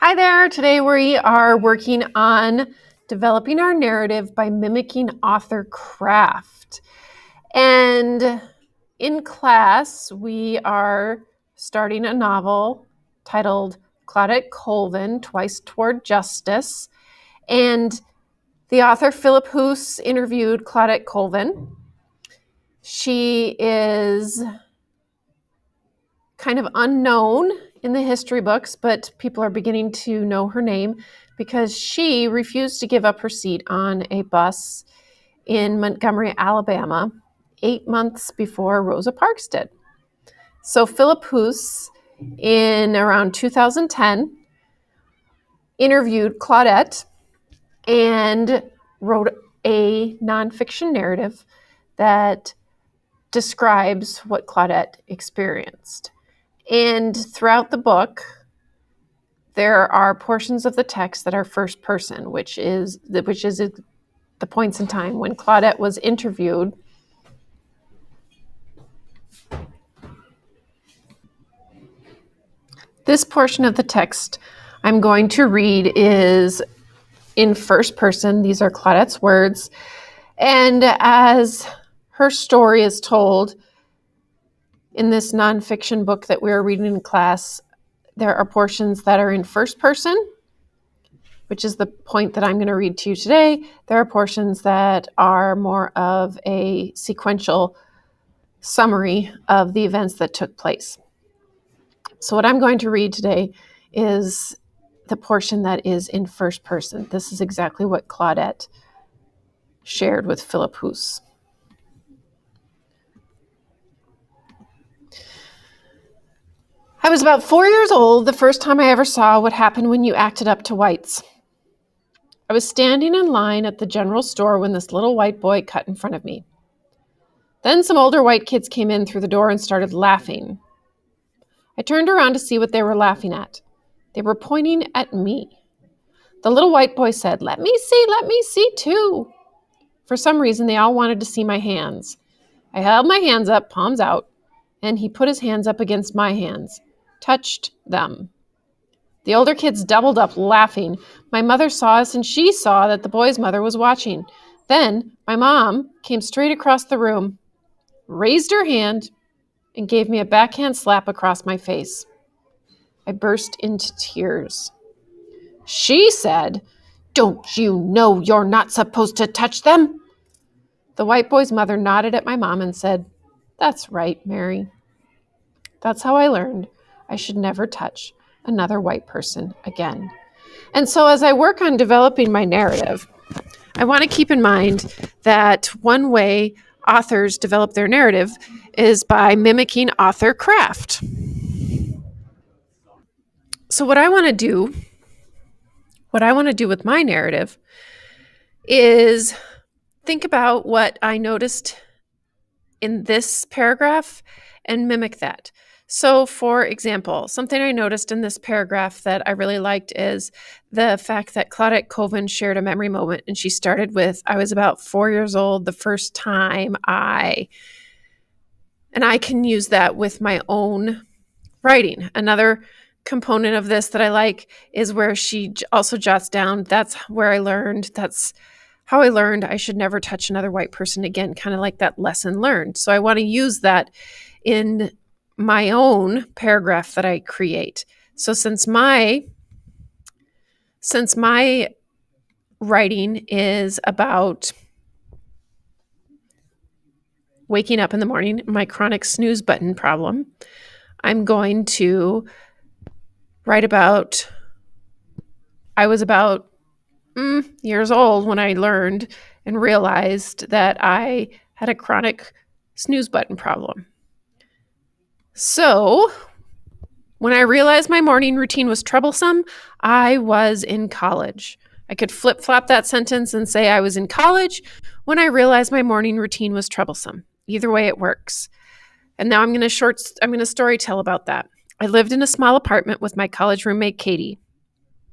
Hi there. Today we are working on developing our narrative by mimicking author craft. And in class, we are starting a novel titled Claudette Colvin, Twice Toward Justice. And the author, Philip Hoos, interviewed Claudette Colvin. She is kind of unknown in the history books, but people are beginning to know her name because she refused to give up her seat on a bus in Montgomery, Alabama, 8 months before Rosa Parks did. So Philip Hoos, in around 2010, interviewed Claudette and wrote a nonfiction narrative that describes what Claudette experienced. And throughout the book, there are portions of the text that are first person, which is the points in time when Claudette was interviewed. This portion of the text I'm going to read is in first person. These are Claudette's words. And as her story is told in this nonfiction book that we are reading in class, there are portions that are in first person, which is the point that I'm going to read to you today. There are portions that are more of a sequential summary of the events that took place. So what I'm going to read today is the portion that is in first person. This is exactly what Claudette shared with Philip Hoos. I was about 4 years old the first time I ever saw what happened when you acted up to whites. I was standing in line at the general store when this little white boy cut in front of me. Then some older white kids came in through the door and started laughing. I turned around to see what they were laughing at. They were pointing at me. The little white boy said, let me see too. For some reason, they all wanted to see my hands. I held my hands up, palms out, and he put his hands up against my hands, touched them. The older kids doubled up, laughing. My mother saw us, and she saw that the boy's mother was watching. Then my mom came straight across the room, raised her hand, and gave me a backhand slap across my face. I burst into tears. She said, don't you know you're not supposed to touch them? The white boy's mother nodded at my mom and said, that's right, Mary. That's how I learned I should never touch another white person again. And so as I work on developing my narrative, I want to keep in mind that one way authors develop their narrative is by mimicking author craft. So what I want to do with my narrative is think about what I noticed in this paragraph and mimic that. So, for example, something I noticed in this paragraph that I really liked is the fact that Claudette Colvin shared a memory moment, and she started with, I was about 4 years old the first time and I can use that with my own writing. Another component of this that I like is where she also jots down, that's how I learned I should never touch another white person again, kind of like that lesson learned. So I want to use that in my own paragraph that I create. So since my writing is about waking up in the morning, my chronic snooze button problem, I'm going to write about, I was about years old when I learned and realized that I had a chronic snooze button problem. So when I realized my morning routine was troublesome, I was in college. I could flip-flop that sentence and say I was in college when I realized my morning routine was troublesome. Either way, it works. And now I'm going to storytell about that. I lived in a small apartment with my college roommate, Katie.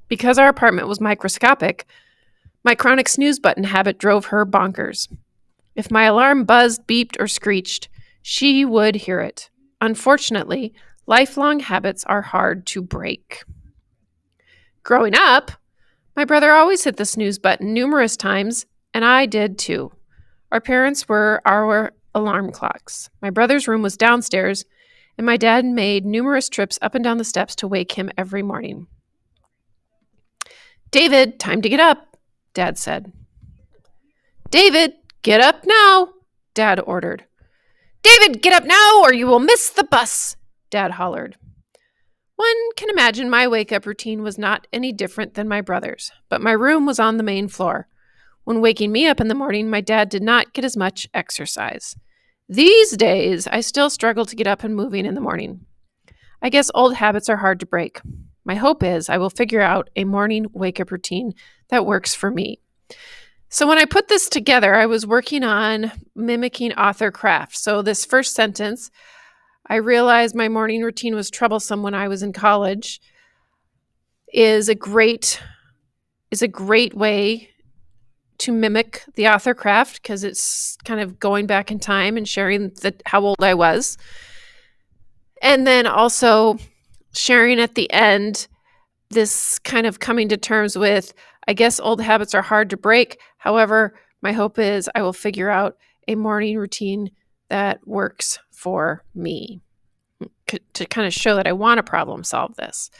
Because our apartment was microscopic, my chronic snooze button habit drove her bonkers. If my alarm buzzed, beeped, or screeched, she would hear it. Unfortunately, lifelong habits are hard to break. Growing up, my brother always hit the snooze button numerous times, and I did too. Our parents were our alarm clocks. My brother's room was downstairs, and my dad made numerous trips up and down the steps to wake him every morning. David, time to get up, Dad said. David, get up now, Dad ordered. David, get up now or you will miss the bus, Dad hollered. One can imagine my wake-up routine was not any different than my brother's, but my room was on the main floor. When waking me up in the morning, my dad did not get as much exercise. These days, I still struggle to get up and moving in the morning. I guess old habits are hard to break. My hope is I will figure out a morning wake-up routine that works for me. So when I put this together, I was working on mimicking author craft. So this first sentence, I realized my morning routine was troublesome when I was in college, is a great way to mimic the author craft because it's kind of going back in time and sharing how old I was. And then also sharing at the end this kind of coming to terms with, I guess old habits are hard to break. However, my hope is I will figure out a morning routine that works for me to kind of show that I want to problem solve this.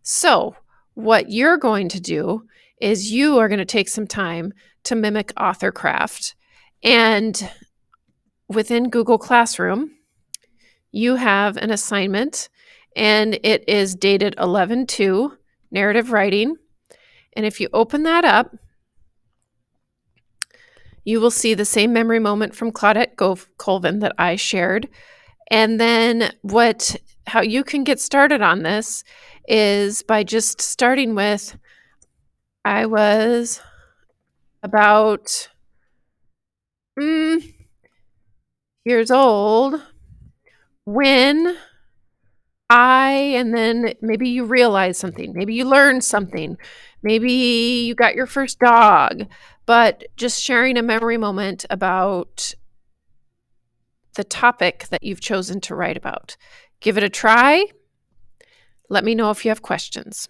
So what you're going to do is you are going to take some time to mimic author craft. And within Google Classroom, you have an assignment, and it is dated 11/2, narrative writing. And if you open that up, you will see the same memory moment from Claudette Colvin that I shared. And then how you can get started on this is by just starting with, I was about years old when and then maybe you realize something, maybe you learned something, maybe you got your first dog, but just sharing a memory moment about the topic that you've chosen to write about. Give it a try. Let me know if you have questions.